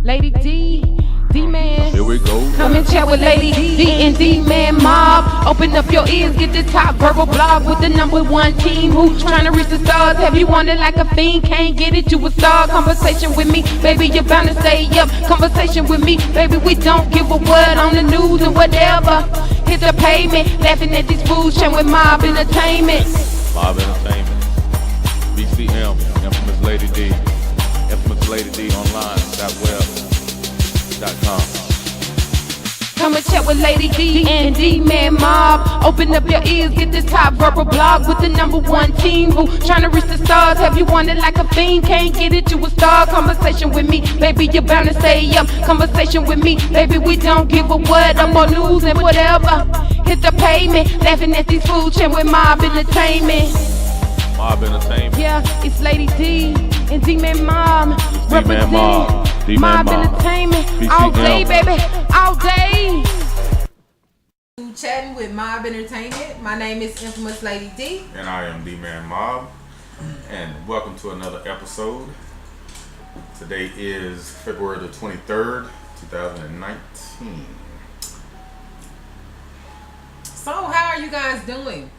Lady D, D-Man. Here we go. Come and chat with Lady D and D-Man Mob. Open up your ears, get this top verbal blog with the #1 team who's trying to reach the stars. Have you wanted like a fiend? Can't get it, you a star. Conversation with me, baby, you're bound to stay up. Conversation with me, baby, we don't give a word on the news and whatever. Hit the pavement, laughing at these fools, chatting with Mob Entertainment. Mob Entertainment. BCM, Infamous Lady D. Infamous Lady D online.web.com. Come and chat with Lady D and D-Man Mob. Open up your ears, get this top verbal blog with the #1 team who trying to reach the stars. Have you wanted like a fiend? Can't get it, you a star. Conversation with me, baby, you're bound to stay up. Conversation with me, baby, we don't give a what. Up on news and whatever. Hit the pavement, laughing at these fools, chatting with Mob Entertainment. Mob Entertainment. Yeah, it's Lady D and D-Man Mob. D-Man Mob. D-Man Mob Entertainment. BCM. All day, baby, all day. Chatting with Mob Entertainment. My name is Infamous Lady D. And I am D-Man Mob. And welcome to another episode. Today is February the 23rd, 2019. So, how are you guys doing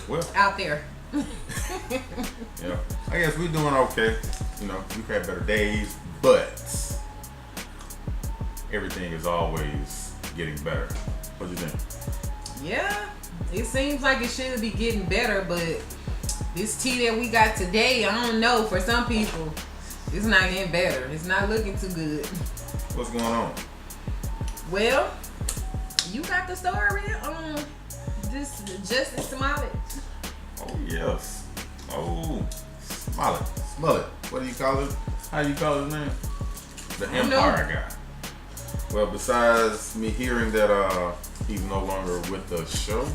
Well, out there? yeah, I guess we're doing okay. You know, we've had better days, but everything is always getting better. What do you think? Yeah, it seems like it should be getting better, but this tea that we got today, I don't know, for some people, it's not getting better. It's not looking too good. What's going on? Well, you got the story on this Justice Smollett. Oh, yes. Oh, Smollett. Smollett. What do you call it? How do you call his name? The I don't know. Empire guy. Well, besides me hearing that he's no longer with the show,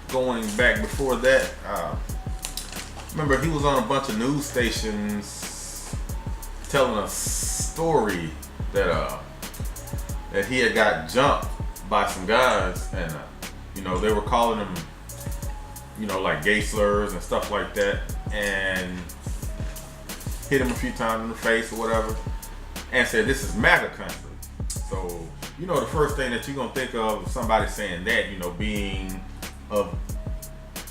going back before that, remember he was on a bunch of news stations telling a story that that he had got jumped by some guys, and you know, they were calling him, you know, like gay slurs and stuff like that, and hit him a few times in the face or whatever, and said this is MAGA country. So, you know, the first thing that you're gonna think of somebody saying that, you know, being of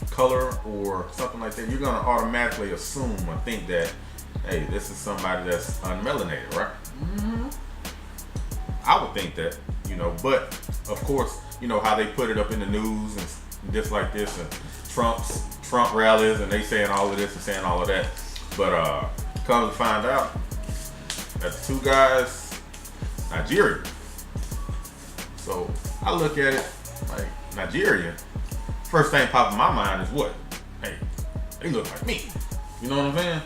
color or something like that, you're gonna automatically assume or think that, hey, this is somebody that's unmelanated, right? Mm-hmm. I would think that, you know, but of course, you know how they put it up in the news and just like this, and Trump rallies, and they saying all of this and saying all of that. But come to find out that the two guys, Nigerian. So I look at it like Nigerian. First thing pop in my mind is what? Hey, they look like me. You know what I'm saying?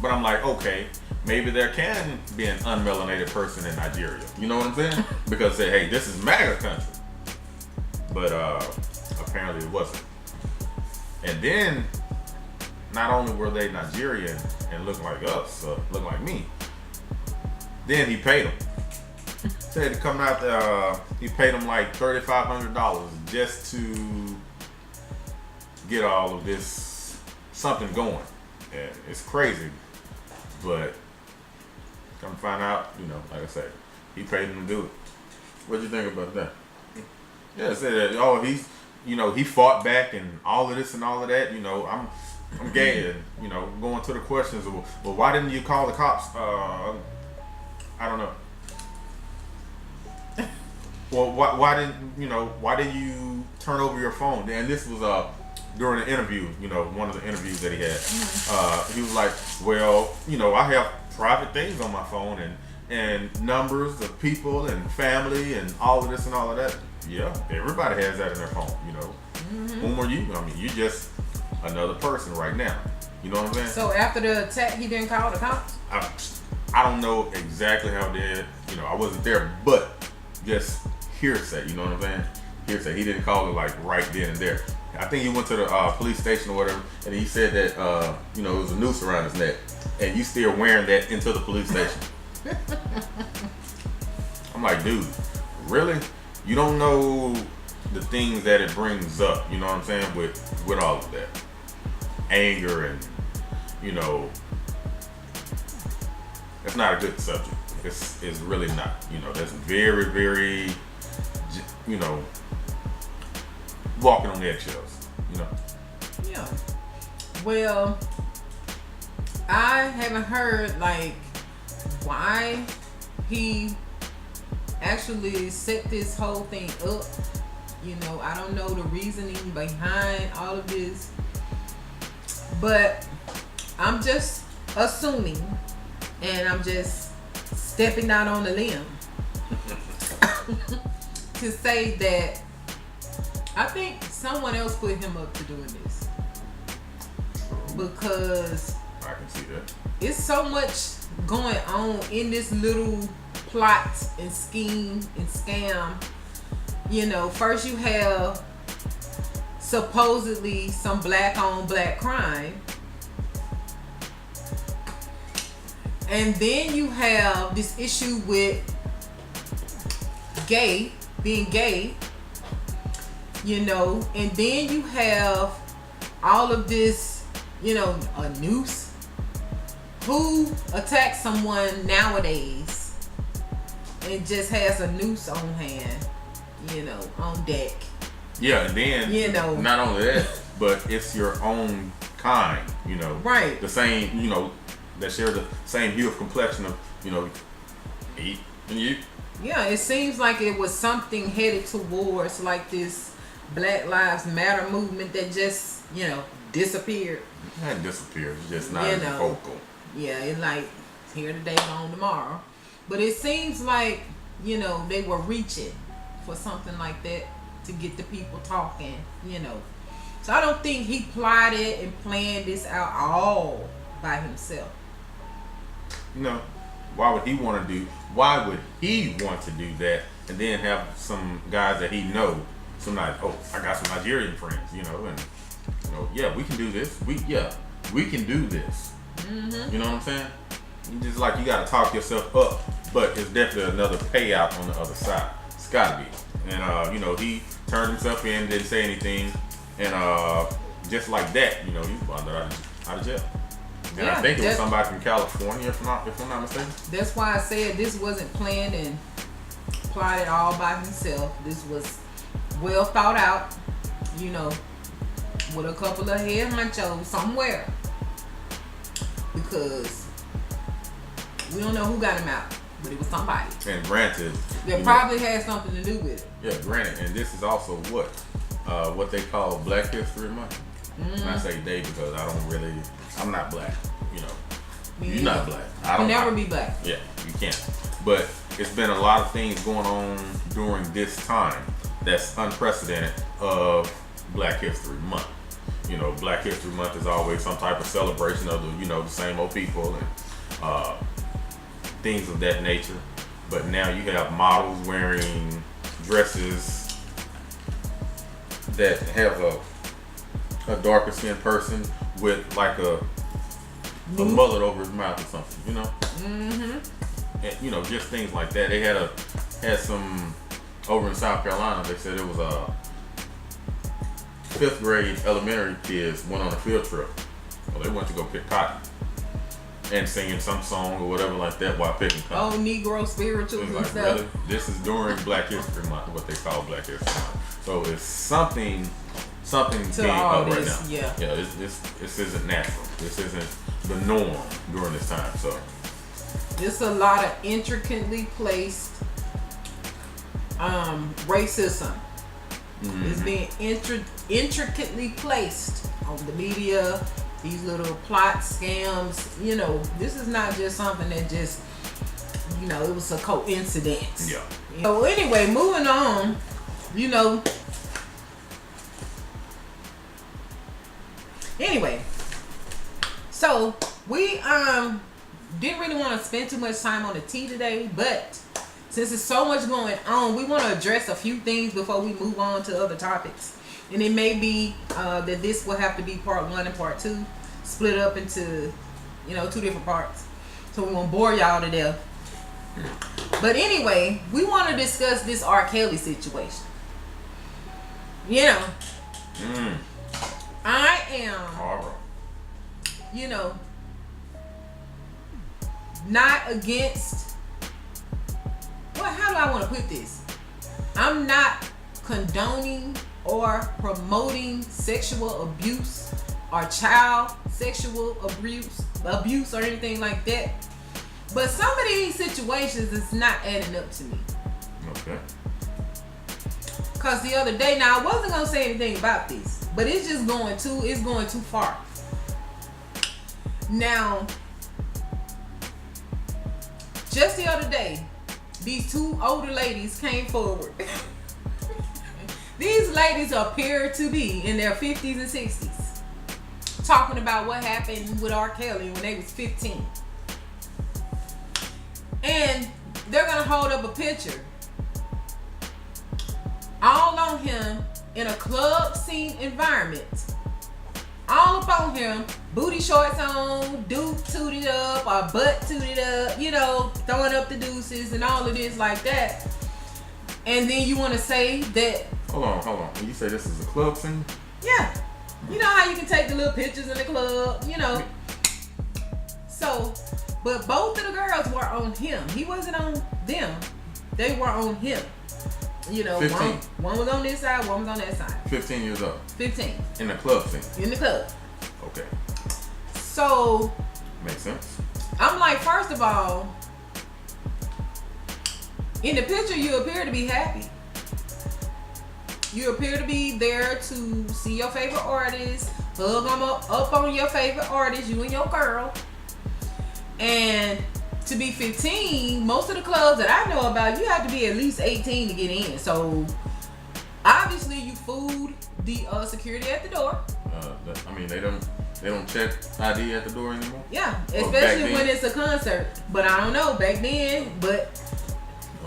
But I'm like, okay, maybe there can be an unmelanated person in Nigeria. You know what I'm saying? Because say, hey, this is MAGA country. But apparently it wasn't. And then, not only were they Nigerian and look like us, look like me, then he paid them. Said to come out there, he paid them like $3,500 just to get all of this something going. And it's crazy, but come to find out, you know, like I said, he paid them to do it. What do you think about that? Yeah, said that, oh, he's, you know, he fought back and all of this and all of that. You know, I'm gay, and you know, going to the questions of, well, why didn't you call the cops? I don't know. Well, why didn't you turn over your phone? And this was during an interview, you know, one of the interviews that he had. He was like, well, you know, I have private things on my phone and numbers of people and family and all of this and all of that. Yeah, everybody has that in their phone, you know. Mm-hmm. Whom are you? I mean, you just another person right now. You know what I'm saying? So after the attack, he didn't call the cops? I don't know exactly how they did. You know, I wasn't there, but just hearsay, you know what I'm saying? Hearsay. He didn't call it like right then and there. I think he went to the police station or whatever, and he said that, you know, it was a noose around his neck, and you still wearing that into the police station. I'm like, dude, really? You don't know the things that it brings up, you know what I'm saying, with all of that anger and, you know, it's not a good subject. It's really not. You know, that's very, very, you know, walking on eggshells. You know. Yeah. Well, I haven't heard like why he actually set this whole thing up. You know, I don't know the reasoning behind all of this, but I'm just assuming, and I'm just stepping out on a limb to say that I think someone else put him up to doing this, because I can see that. it's so much going on in this little plot and scheme and scam. You know, first you have supposedly some black on black crime, and then you have this issue with being gay, you know, and then you have all of this, you know, a noose. Who attacks someone nowadays and just has a noose on hand, you know, on deck? Yeah, and then, you know, not only that, but it's your own kind, you know. Right. The same, you know, that share the same hue of complexion of, you know, me and you. Yeah, it seems like it was something headed towards like this Black Lives Matter movement that just, you know, disappeared. It hadn't disappeared. It's just not You as know. vocal. Yeah, it's like it's here today, gone tomorrow. But it seems like, you know, they were reaching for something like that to get the people talking, you know. So I don't think he plotted and planned this out all by himself. No. Why would he want to do that and then have some guys that he know, I got some Nigerian friends, you know, and you know, yeah, we can do this. We can do this. Mm-hmm. You know what I'm saying? You just like, you got to talk yourself up, but it's definitely another payout on the other side. It's got to be. And you know, he turned himself in, didn't say anything, and just like that, you know, he wandered out of jail. And Yeah, I think it was somebody from California, if I'm not mistaken. That's why I said this wasn't planned and plotted all by himself. This was well thought out, you know, with a couple of head honchos somewhere. Because we don't know who got him out, but it was somebody. And granted, that probably had something to do with it. Yeah, granted, and this is also what they call Black History Month. And I say they because I'm not black, you know. You're not black. I don't never be black. Yeah, you can't. But it's been a lot of things going on during this time that's unprecedented of Black History Month. You know, Black History Month is always some type of celebration of the, you know, the same old people and things of that nature. But now you have models wearing dresses that have a darker skinned person with like a mullet over his mouth or something, you know? Mm-hmm. And, you know, just things like that. They had some over in South Carolina. They said it was a 5th grade elementary kids went on a field trip. Well, they went to go pick cotton and singing some song or whatever like that while picking cotton. Oh, Negro spirituals and like, stuff. really? This is during Black History Month, what they call Black History Month. So it's something To being all up right this, now. yeah. This isn't natural. This isn't the norm during this time. So It's a lot of intricately placed racism. Mm-hmm. It's being intricately placed on the media. These little plot scams. You know, this is not just something that just, you know, it was a coincidence. yeah. So anyway, moving on. You know. Anyway, so we didn't really want to spend too much time on the tea today, but since there's so much going on, we want to address a few things before we move on to other topics. And it may be that this will have to be part 1 and part 2, split up into, you know, 2 different parts. So we won't bore y'all to death. But anyway, we want to discuss this R. Kelly situation. You know, I am, Horror. you know, not against. Well, how do I want to put this? I'm not condoning or promoting sexual abuse or child sexual abuse or anything like that. But some of these situations is not adding up to me. Okay. Cause the other day, now I wasn't gonna say anything about this, but it's going too far. Now, just the other day, these two older ladies came forward. These ladies appear to be in their 50s and 60s, talking about what happened with R. Kelly when they was 15. And they're gonna hold up a picture all on him in a club scene environment. All up on him, booty shorts on, dude tooted up, or butt tooted up, you know, throwing up the deuces and all of this like that. And then you want to say that... Hold on. You say this is a club scene? Yeah. You know how you can take the little pictures in the club, you know. So, but both of the girls were on him. He wasn't on them. They were on him. You know, 15. One was on this side, one was on that side. 15 years old. 15. In the club scene. In the club. Okay. So... Makes sense. I'm like, first of all, in the picture, you appear to be happy. You appear to be there to see your favorite artist, hug them up on your favorite artist, you and your girl. And to be 15, most of the clubs that I know about, you have to be at least 18 to get in. So obviously, you fooled the security at the door. I mean, they don't check ID at the door anymore. Yeah, especially when it's a concert. But I don't know back then. But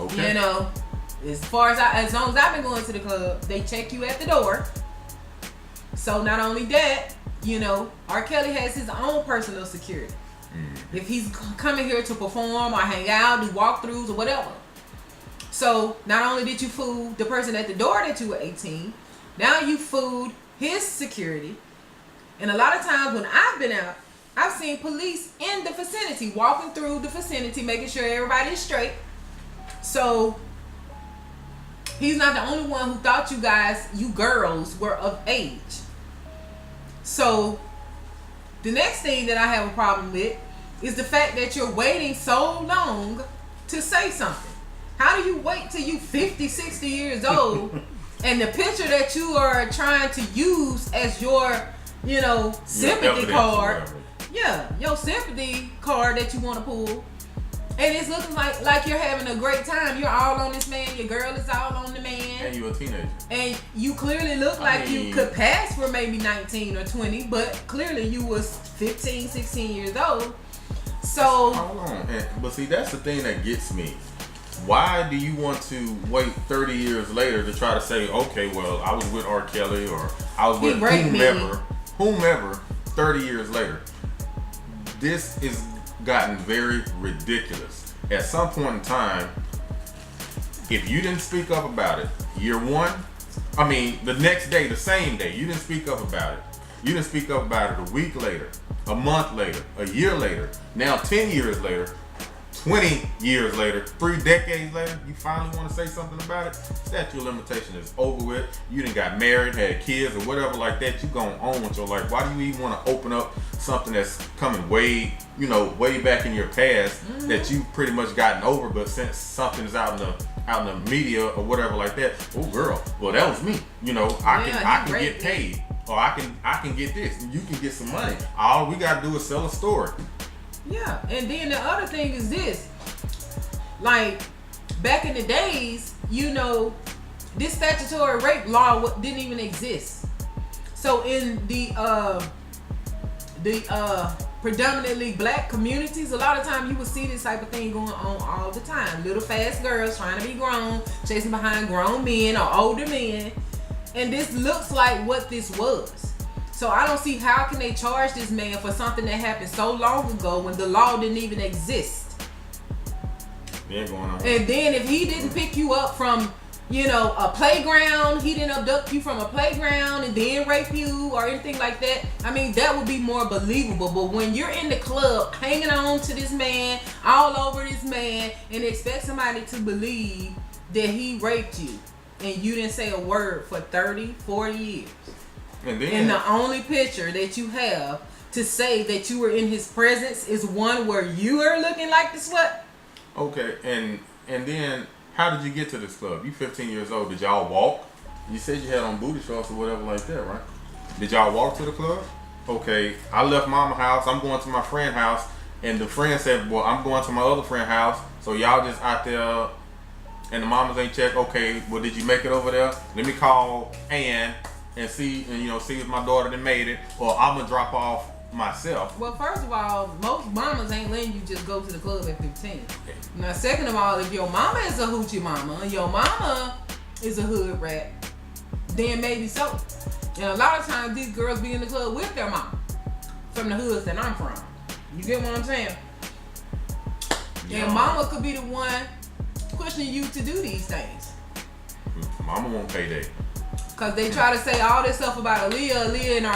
okay. You know, as long as I've been going to the club, they check you at the door. So not only that, you know, R. Kelly has his own personal security. If he's coming here to perform or hang out, do walkthroughs or whatever. So not only did you fool the person at the door that you were 18, now you fooled his security. And a lot of times when I've been out, I've seen police in the vicinity, walking through the vicinity, making sure everybody's straight. So he's not the only one who thought you girls were of age. So the next thing that I have a problem with is the fact that you're waiting so long to say something. How do you wait till you 50, 60 years old and the picture that you are trying to use as your, you know, sympathy card, your sympathy card that you want to pull, and it's looking like you're having a great time. You're all on this man, your girl is all on the man. And you're a teenager. And you clearly look like you could pass for maybe 19 or 20, but clearly you was 15, 16 years old. So hold on. But see, that's the thing that gets me. Why do you want to wait 30 years later to try to say, okay, well, I was with R. Kelly or I was with whomever 30 years later? This is gotten very ridiculous. At some point in time, if you didn't speak up about it, the next day, the same day, you didn't speak up about it. You didn't speak up about it a week later, a month later, a year later, now 10 years later, 20 years later, 3 decades later, you finally want to say something about it. Statute of limitation is over with. You done got married, had kids, or whatever like that. You going on with your life. Why do you even want to open up something that's coming way back in your past that you pretty much gotten over? But since something's out in the media or whatever like that, oh girl, well that was me. You know, I can get paid, or I can get this, and you can get some money. All we gotta do is sell a story. Yeah, and then the other thing is this. Like, back in the days, you know, this statutory rape law didn't even exist. So in the predominantly black communities, a lot of time you would see this type of thing going on all the time. Little fast girls trying to be grown, chasing behind grown men or older men. And this looks like what this was. So I don't see how can they charge this man for something that happened so long ago when the law didn't even exist. Going on. And then if he didn't pick you up from a playground, he didn't abduct you from a playground and then rape you or anything like that, I mean, that would be more believable. But when you're in the club hanging on to this man, all over this man, and expect somebody to believe that he raped you and you didn't say a word for 30, 40 years. And the only picture that you have to say that you were in his presence is one where you are looking like the slut. Okay, and then how did you get to this club? You 15 years old. Did y'all walk? You said you had on booty shorts or whatever like that, right? Did y'all walk to the club? Okay, I left mama's house. I'm going to my friend's house. And the friend said, well, I'm going to my other friend's house. So y'all just out there and the mamas ain't checked. Okay, well, did you make it over there? Let me call Ann and see if my daughter done made it. Or I'm going to drop off myself. Well, first of all, most mamas ain't letting you just go to the club at 15. Now, second of all, if your mama is a hoochie mama and your mama is a hood rat, then maybe so. And a lot of times these girls be in the club with their mama from the hoods that I'm from. You get what I'm saying? Yeah. And mama could be the one pushing you to do these things. Mama won't pay that. Because they try to say all this stuff about Aaliyah and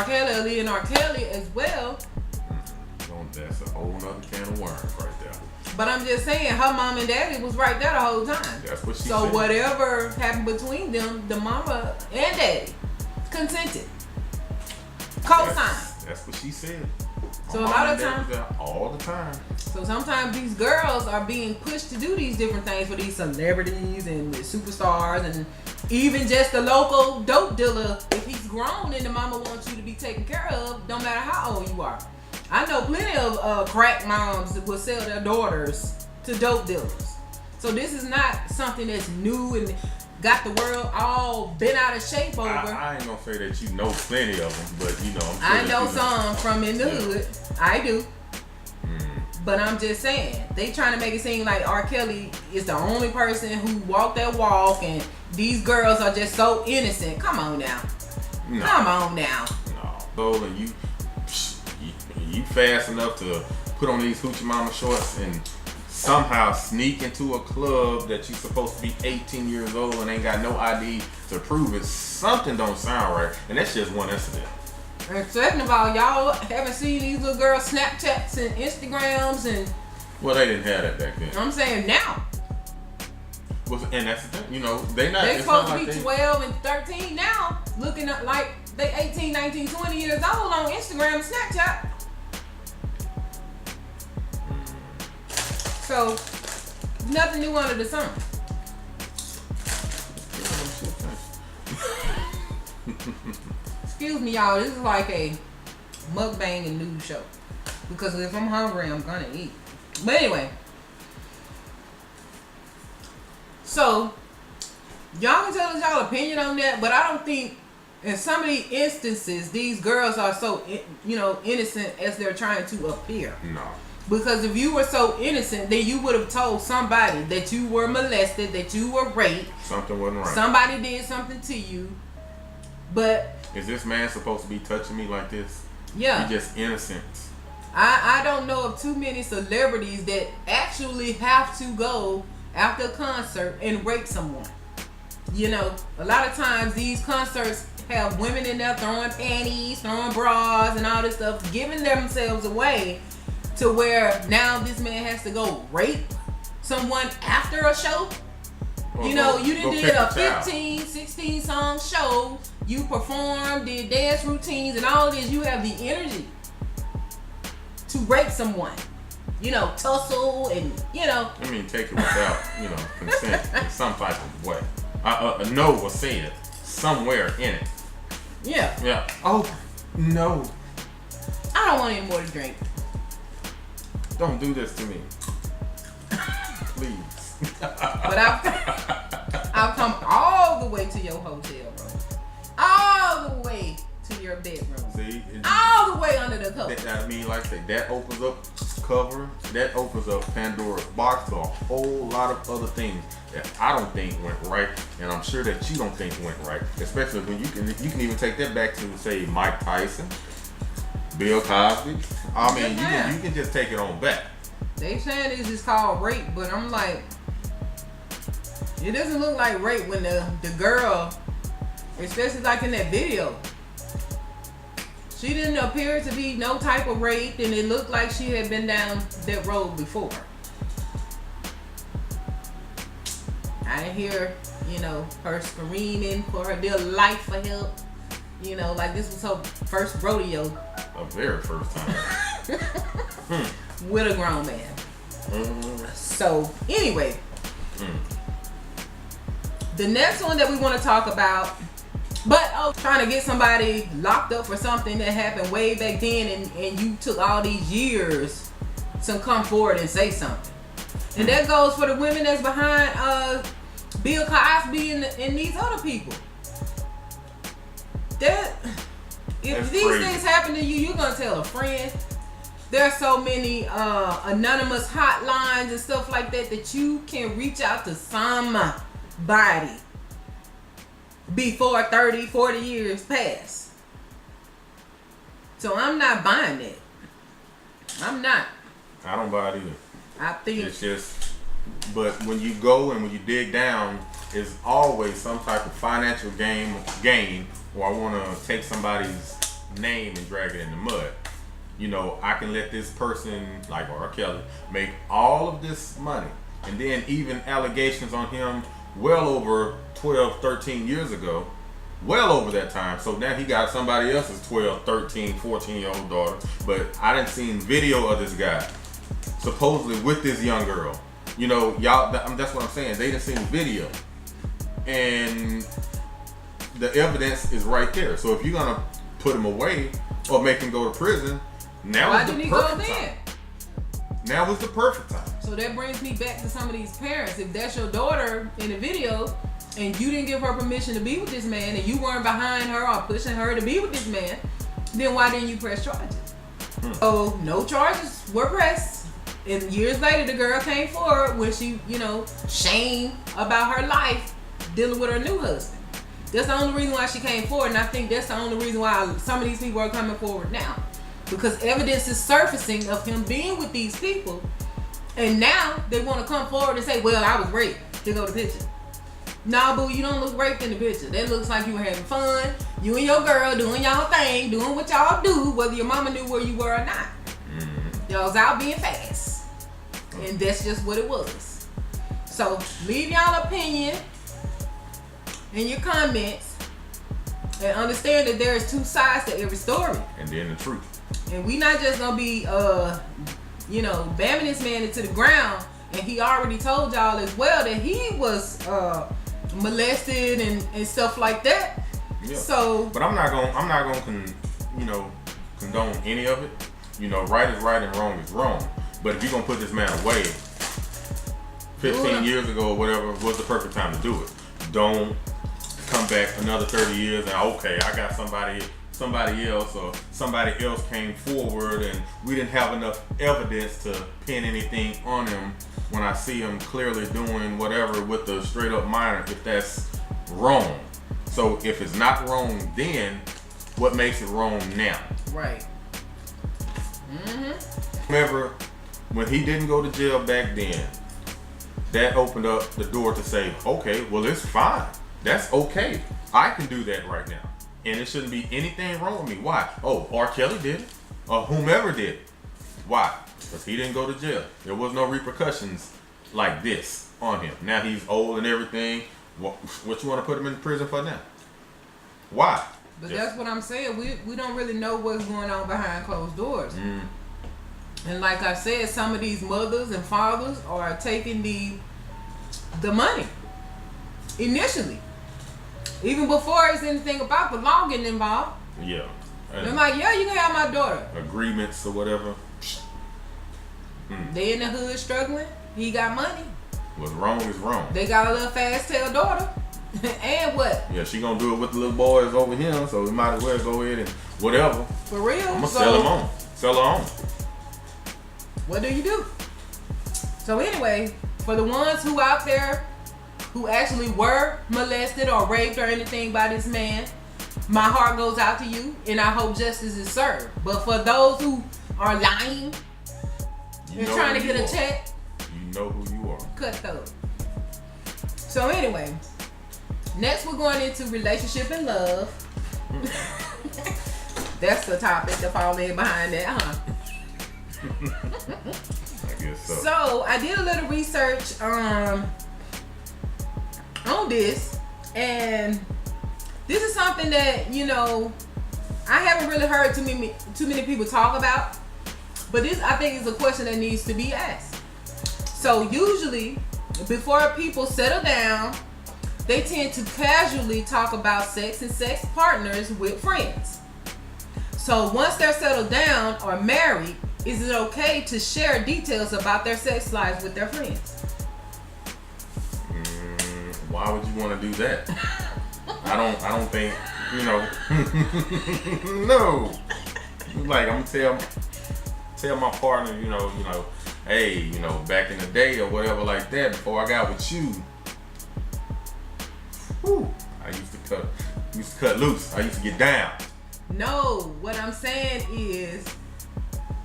R. Kelly as well. That's a whole nother can of worms right there. But I'm just saying, her mom and daddy was right there the whole time. That's what she said. So whatever happened between them, the mama and daddy consented. Co-signed. That's what she said. So a lot of times, all the time. So sometimes these girls are being pushed to do these different things for these celebrities and the superstars, and even just the local dope dealer. If he's grown and the mama wants you to be taken care of, no matter how old you are. I know plenty of crack moms that will sell their daughters to dope dealers. So this is not something that's new and got the world all bent out of shape over. I ain't gonna say that you know plenty of them, but I'm sure I know some from in the hood. I do. But I'm just saying, they trying to make it seem like R. Kelly is the only person who walked that walk and these girls are just so innocent. Come on now. No. Come on now. No. So you fast enough to put on these hoochie mama shorts and somehow sneak into a club that you're supposed to be 18 years old and ain't got no ID to prove it. Something don't sound right. And that's just one incident. And second of all, y'all haven't seen these little girls Snapchats and Instagrams and... Well, they didn't have that back then. I'm saying now. And that's the thing, they supposed to be 12 and 13 now, looking up like they 18, 19, 20 years old on Instagram and Snapchat. So, nothing new under the sun. Excuse me, y'all. This is like a mukbang and news show. Because if I'm hungry, I'm gonna eat. But anyway. So, y'all can tell us y'all opinion on that. But I don't think, in some of these instances, these girls are so, innocent as they're trying to appear. No. Because if you were so innocent, then you would have told somebody that you were molested, that you were raped. Something wasn't right. Somebody did something to you. But... Is this man supposed to be touching me like this? Yeah. He's just innocent. I don't know of too many celebrities that actually have to go after a concert and rape someone. A lot of times these concerts have women in there throwing panties, throwing bras and all this stuff, giving themselves away to where now this man has to go rape someone after a show. You done did a 15, 16 song show. You performed, did dance routines and all this. You have the energy to rape someone. Tussle and, I mean, take it without, consent in some type of way. A no was said somewhere in it. Yeah. Yeah. Oh, no. I don't want any more to drink. Don't do this to me. Please. But I've come all the way to your hotel room. All the way to your bedroom. See? All the way under the cover. I mean, like I said, that opens up cover. That opens up Pandora's box to a whole lot of other things that I don't think went right. And I'm sure that you don't think went right. Especially when you can even take that back to, say, Mike Tyson, Bill Cosby. I mean, you can just take it on back. They saying this is called rape, but I'm like, It doesn't look like rape when the girl, especially like in that video, she didn't appear to be no type of rape, and it looked like she had been down that road before. I didn't hear, her screaming for her dear life for help. Like this was her first rodeo. A very first time. With a grown man. So, anyway. The next one that we want to talk about, trying to get somebody locked up for something that happened way back then, and you took all these years to come forward and say something. And that goes for the women that's behind Bill Cosby and these other people. If these things happen to you, you're gonna tell a friend. There's so many anonymous hotlines and stuff like that you can reach out to somebody before 30, 40 years pass. So I'm not buying it. I'm not. I don't buy it either. I think it's just, but when you go and when you dig down, there's always some type of financial gain, or I want to take somebody's name and drag it in the mud. I can let this person, like R. Kelly, make all of this money, and then even allegations on him well over 12, 13 years ago, well over that time. So now he got somebody else's 12, 13, 14-year-old daughter. But I didn't see video of this guy supposedly with this young girl. Y'all, that's what I'm saying. They didn't see video, and the evidence is right there. So if you're gonna put him away or make him go to prison, now is the perfect time. Now is the perfect time. So that brings me back to some of these parents. If that's your daughter in the video and you didn't give her permission to be with this man, and you weren't behind her or pushing her to be with this man, then why didn't you press charges? So no charges were pressed. And years later, the girl came forward when she, shame about her life dealing with her new husband. That's the only reason why she came forward, and I think that's the only reason why some of these people are coming forward now. Because evidence is surfacing of him being with these people, and now they want to come forward and say, well, I was raped. To go to the picture. Nah, boo, you don't look raped in the picture. That looks like you were having fun. You and your girl doing y'all thing, doing what y'all do, whether your mama knew where you were or not. Y'all was out being fast. And that's just what it was. So leave y'all opinion in your comments, and understand that there's two sides to every story. And then the truth. And we not just gonna be bamming this man into the ground, and he already told y'all as well that he was molested and stuff like that. Yeah. So, but I'm not gonna condone any of it. Right is right and wrong is wrong. But if you're gonna put this man away 15 years ago or whatever, was the perfect time to do it. Don't come back another 30 years and okay, I got somebody else, or somebody else came forward and we didn't have enough evidence to pin anything on him when I see him clearly doing whatever with the straight up minor, if that's wrong. So if it's not wrong then, what makes it wrong now? Right. Remember, when he didn't go to jail back then, that opened up the door to say, okay, well, it's fine. That's okay. I can do that right now. And it shouldn't be anything wrong with me. Why? Oh, R. Kelly did it. Or whomever did it. Why? Because he didn't go to jail. There was no repercussions like this on him. Now he's old and everything. What you want to put him in prison for now? Why? But that's what I'm saying. We don't really know what's going on behind closed doors. And like I said, some of these mothers and fathers are taking the money initially. Even before it's anything about the law getting involved. Yeah. They're like, yeah, you can have my daughter. Agreements or whatever. They in the hood struggling. He got money. What's wrong is wrong. They got a little fast tail daughter. And what? Yeah, she gonna do it with the little boys over here, so we might as well go ahead and whatever. For real? I'm gonna sell him on. Sell her on. What do you do? So anyway, for the ones who out there who actually were molested or raped or anything by this man, my heart goes out to you, and I hope justice is served. But for those who are lying and trying to get a check, you know who you are. cut those. So anyway, next we're going into relationship and love. That's the topic that fall in behind that, huh? I guess so. So I did a little research on this, and this is something that, you know, I haven't really heard too many people talk about, but this, I think, is a question that needs to be asked. So usually, before people settle down, they tend to casually talk about sex and sex partners with friends. So once they're settled down or married, is it okay to share details about their sex lives with their friends? Why would you want to do that? I don't think, you know. No. Like, I'm gonna tell my partner, you know, hey, you know, back in the day or whatever like that, before I got with you, whew, I used to cut loose. I used to get down. No, what I'm saying is,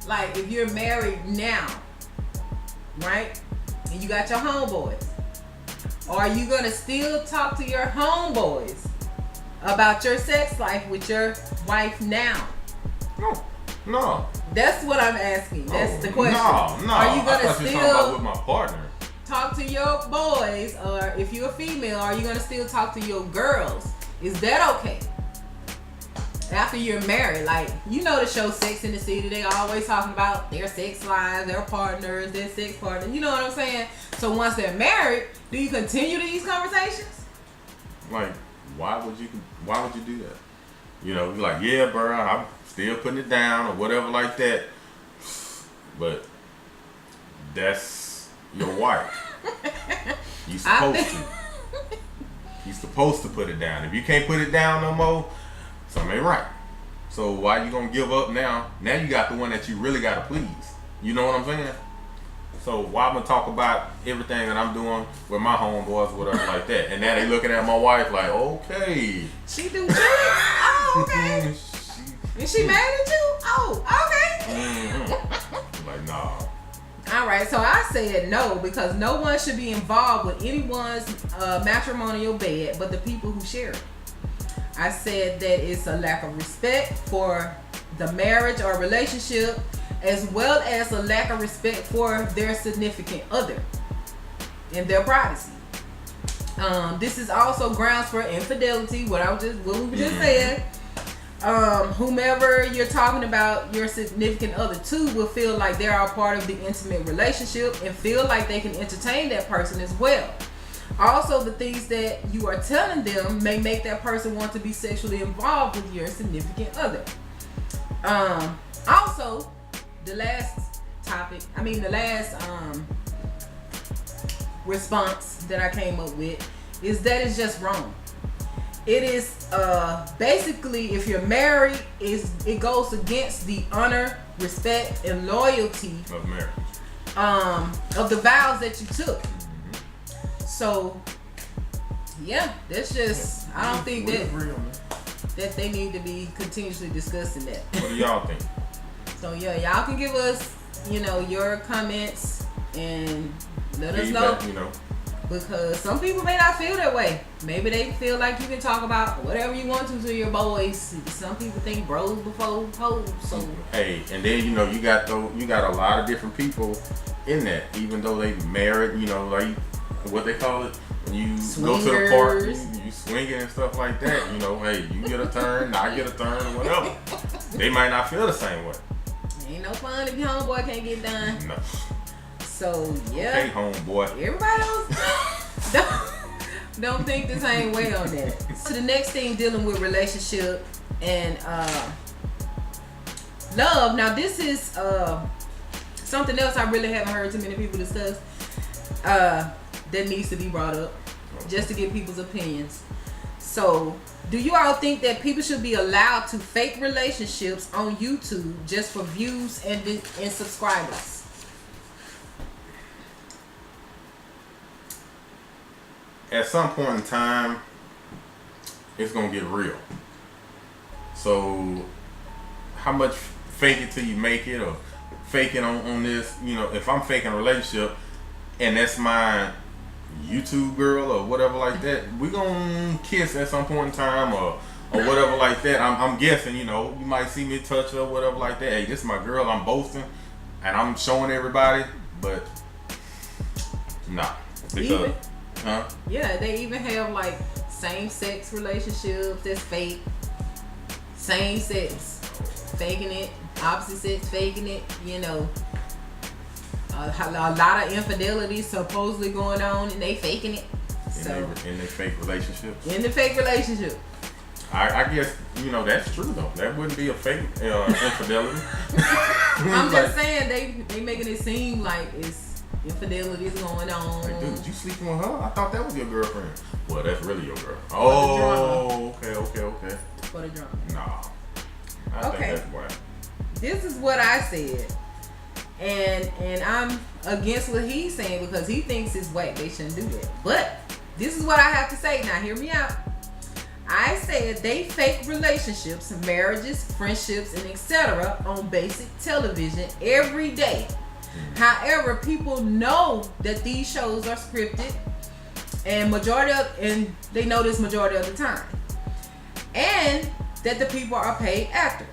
like, if you're married now, right, and you got your homeboys, are you gonna still talk to your homeboys about your sex life with your wife now? No. That's what I'm asking. That's the question. No. Are you gonna I thought you were talking about with my partner. Talk to your boys, or if you're a female, are you gonna still talk to your girls? Is that okay? After you're married, like, you know the show Sex and the City, they always talking about their sex lives, their partners, their sex partners. You know what I'm saying? So once they're married, do you continue these conversations? Like, why would you do that? You know, you're like, yeah, bro, I'm still putting it down or whatever like that. But that's your wife. You supposed to. You supposed to put it down. If you can't put it down no more, something ain't right. So why you gonna give up now? Now you got the one that you really gotta please. You know what I'm saying? So why I'm gonna talk about everything that I'm doing with my homeboys, whatever like that, and now they looking at my wife like, okay. She do tricks? Oh, okay. Is she mad at you? Oh, okay. Mm-hmm. Like, nah. All right, so I said no, because no one should be involved with anyone's matrimonial bed but the people who share it. I said that it's a lack of respect for the marriage or relationship, as well as a lack of respect for their significant other and their privacy. This is also grounds for infidelity, what we were just saying. Whomever you're talking about your significant other to will feel like they are a part of the intimate relationship and feel like they can entertain that person as well. Also, the things that you are telling them may make that person want to be sexually involved with your significant other. Also, the last response that I came up with is that it's just wrong. It is basically, if you're married, it goes against the honor, respect, and loyalty of marriage, of the vows that you took. So, yeah, that's just, I don't think that they need to be continuously discussing that. What do y'all think? So, yeah, y'all can give us, your comments and let us know. Because some people may not feel that way. Maybe they feel like you can talk about whatever you want to your boys. Some people think bros before hoes. So, hey, and then you got a lot of different people in that, even though they married. Like what they call it when you swingers. Go to the park, you swinging and stuff like that. Hey, you get a turn, I get a turn, or whatever. They might not feel the same way. Ain't no fun if your homeboy can't get done. No. So yeah. Hey, homeboy. Everybody else don't think the same way on that. So the next thing dealing with relationship and love. Now this is something else I really haven't heard too many people discuss. That needs to be brought up just to get people's opinions. So, do you all think that people should be allowed to fake relationships on YouTube just for views and subscribers? At some point in time, it's gonna get real. So, how much fake it till you make it, or faking on this? If I'm faking a relationship and that's my YouTube girl or whatever like that, we gonna kiss at some point in time or whatever like that. I'm guessing, you know, you might see me touch her or whatever like that. Hey, this is my girl. I'm boasting and I'm showing everybody, but nah. Because, yeah, they even have like same-sex relationships that's fake. Same sex, faking it. Opposite sex, faking it. You know, a lot of infidelity supposedly going on, and they faking it. In their fake relationship. In the fake relationship. I guess, you know, that's true though. That wouldn't be a fake infidelity. I'm just saying they making it seem like it's infidelity is going on. Like, dude, you sleeping with her? I thought that was your girlfriend. Well, that's really your girl. Oh, okay. For the drama. Nah. I think that's why. This is what I said. And I'm against what he's saying because he thinks it's whack. They shouldn't do that. But this is what I have to say. Now hear me out. I said they fake relationships, marriages, friendships, and etc. on basic television every day. However, people know that these shows are scripted, and they know this majority of the time, and that the people are paid actors.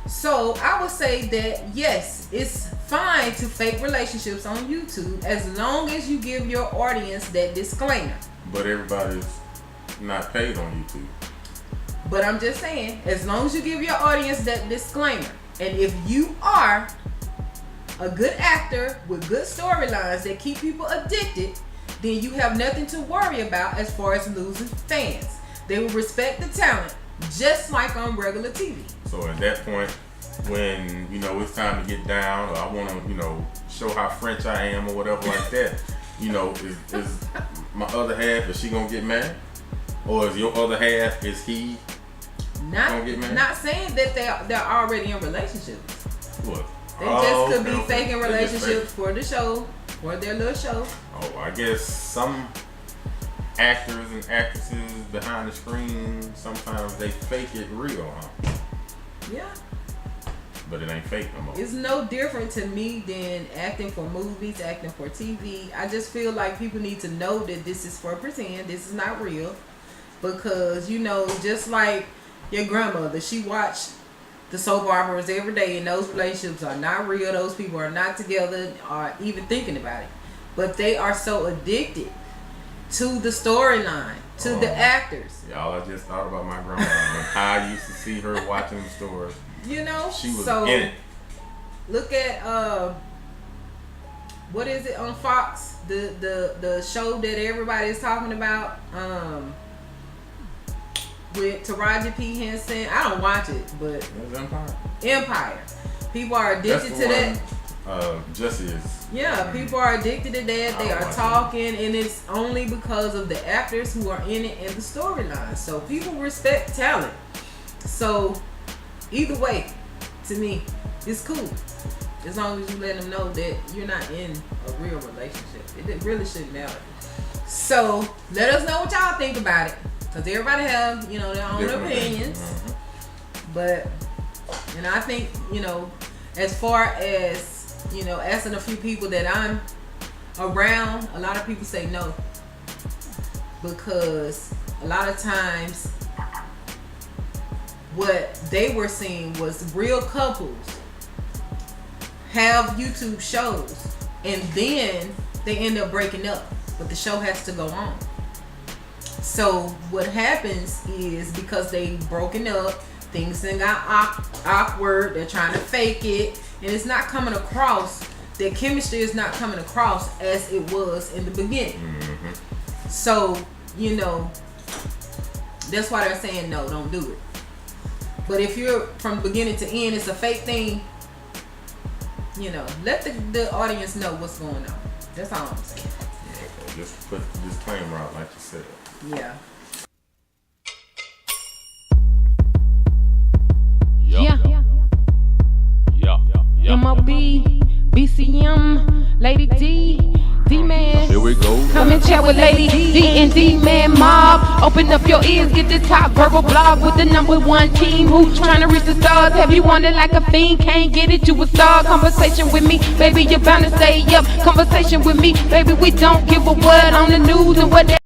So I would say that yes, it's fine to fake relationships on YouTube as long as you give your audience that disclaimer. But everybody's not paid on YouTube. But I'm just saying, as long as you give your audience that disclaimer, and if you are a good actor with good storylines that keep people addicted, then you have nothing to worry about as far as losing fans. They will respect the talent just like on regular TV. So at that point, when, you know, it's time to get down, or I want to, you know, show how French I am or whatever like that, you know, is my other half, is she gonna get mad? Or is your other half, is he gonna get mad? Not saying that they're already in relationships. What? They just could be faking relationships for the show, for their little show. Oh, I guess some actors and actresses behind the screen, sometimes they fake it real, huh? Yeah. But it ain't fake no more. It's no different to me than acting for movies, acting for TV. I just feel like people need to know that this is for pretend. This is not real. Because, you know, just like your grandmother, she watched the soap operas every day, and those relationships are not real. Those people are not together or even thinking about it. But they are so addicted to the storyline, to the actors. Y'all, I just thought about my grandma and how I used to see her watching the stories. You know, she was so in it. Look at what is it on Fox? The show that everybody is talking about, with Taraji P. Henson. I don't watch it, but Empire. People are addicted to that. Jesse is. Yeah, people are addicted to that. They are talking, and it's only because of the actors who are in it and the storyline. So people respect talent. So either way, to me, it's cool. As long as you let them know that you're not in a real relationship. It really shouldn't matter. So let us know what y'all think about it. Because everybody have, you know, their own opinions. Mm-hmm. But, and I think, you know, as far as, you know, asking a few people that I'm around, a lot of people say no. Because a lot of times what they were seeing was real couples have YouTube shows and then they end up breaking up, but the show has to go on. So what happens is, because they broken up, things then got awkward, they're trying to fake it, and it's not coming across, their chemistry is not coming across as it was in the beginning. Mm-hmm. So, you know, that's why they're saying no, don't do it. But if you're from beginning to end, it's a fake thing, you know, let the audience know what's going on. That's all I'm saying. Okay, just put the disclaimer out like you said. Yeah. MOB, BCM, Lady D, D-Man. Here we go. Come and chat with Lady D and D-Man Mob. mob. Open up your ears, get this top verbal blog with the #1 team who's trying to reach the stars. Have you wanted like a fiend? Can't get it, you a star. Conversation with me, baby, you're bound to stay up. Conversation with me, baby, we don't give a word on the news and whatever.